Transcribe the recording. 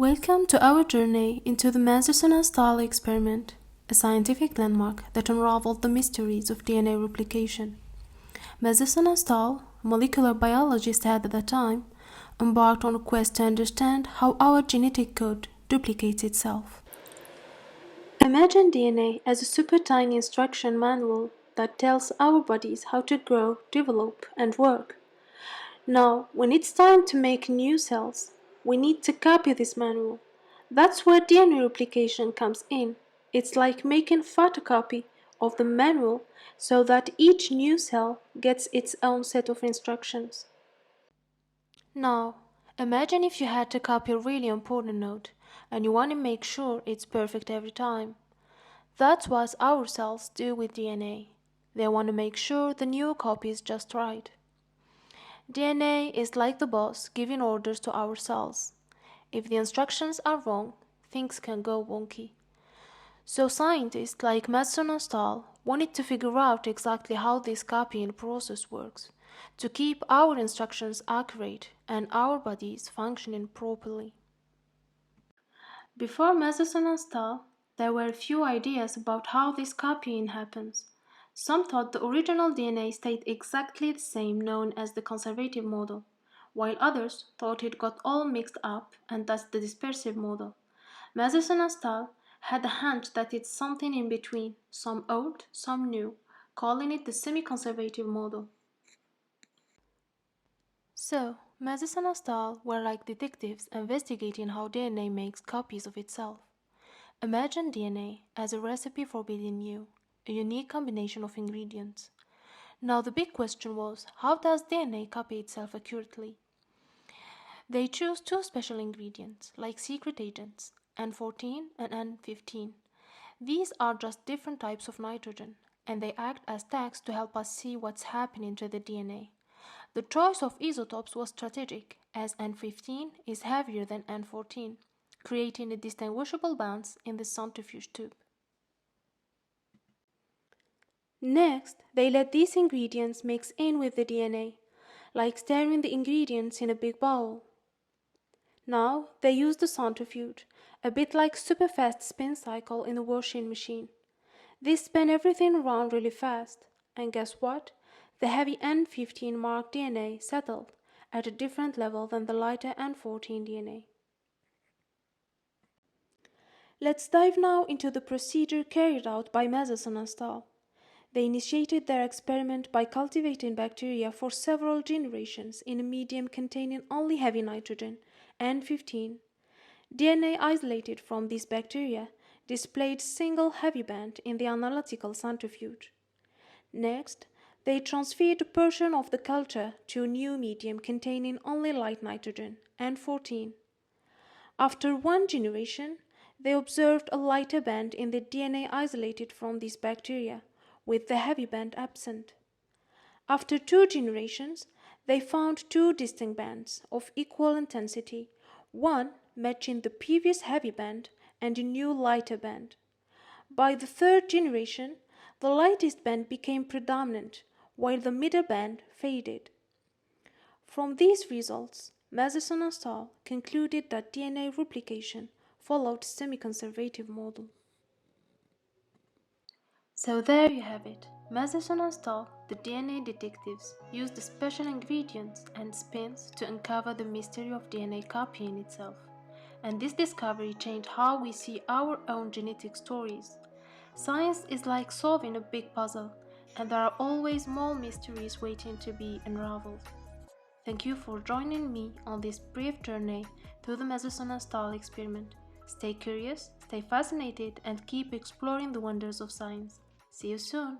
Welcome to our journey into the Madison-Stahl experiment, a scientific landmark that unraveled the mysteries of DNA replication. Madison-Stahl, a molecular biologist at the time, embarked on a quest to understand how our genetic code duplicates itself. Imagine DNA as a super tiny instruction manual that tells our bodies how to grow, develop, and work. Now, when it's time to make new cells, we need to copy this manual. That's where DNA replication comes in. It's like making a photocopy of the manual so that each new cell gets its own set of instructions. Now, imagine if you had to copy a really important note and you want to make sure it's perfect every time. That's what our cells do with DNA. They want to make sure the new copy is just right. DNA is like the boss giving orders to our cells. If the instructions are wrong, things can go wonky. So scientists like Madison-Stahl wanted to figure out exactly how this copying process works, to keep our instructions accurate and our bodies functioning properly. Before Madison-Stahl, there were a few ideas about how this copying happens. Some thought the original DNA stayed exactly the same, known as the conservative model, while others thought it got all mixed up, and that's the dispersive model. Madison-Stahl had a hunch that it's something in between, some old, some new, calling it the semi-conservative model. So, Madison-Stahl were like detectives investigating how DNA makes copies of itself. Imagine DNA as a recipe for building new, a unique combination of ingredients. Now the big question was, how does DNA copy itself accurately? They chose two special ingredients, like secret agents, N14 and N15. These are just different types of nitrogen, and they act as tags to help us see what's happening to the DNA. The choice of isotopes was strategic, as N15 is heavier than N14, creating indistinguishable bonds in the centrifuge tube. Next, they let these ingredients mix in with the DNA, like stirring the ingredients in a big bowl. Now, they use the centrifuge, a bit like super-fast spin cycle in a washing machine. They spin everything around really fast, and guess what? The heavy N15 marked DNA settled at a different level than the lighter N14 DNA. Let's dive now into the procedure carried out by Madison-Stahl. They initiated their experiment by cultivating bacteria for several generations in a medium containing only heavy nitrogen, N15. DNA isolated from these bacteria displayed single heavy band in the analytical centrifuge. Next, they transferred a portion of the culture to a new medium containing only light nitrogen, N14. After one generation, they observed a lighter band in the DNA isolated from these bacteria, with the heavy band absent. After two generations, they found two distinct bands of equal intensity, one matching the previous heavy band and a new lighter band. By the third generation, the lightest band became predominant, while the middle band faded. From these results, Madison-Stahl concluded that DNA replication followed semi-conservative model. So there you have it. Madison-Stahl, the DNA detectives, used special ingredients and spins to uncover the mystery of DNA copying itself. And this discovery changed how we see our own genetic stories. Science is like solving a big puzzle, and there are always more mysteries waiting to be unraveled. Thank you for joining me on this brief journey through the Madison-Stahl experiment. Stay curious, stay fascinated, and keep exploring the wonders of science. See you soon!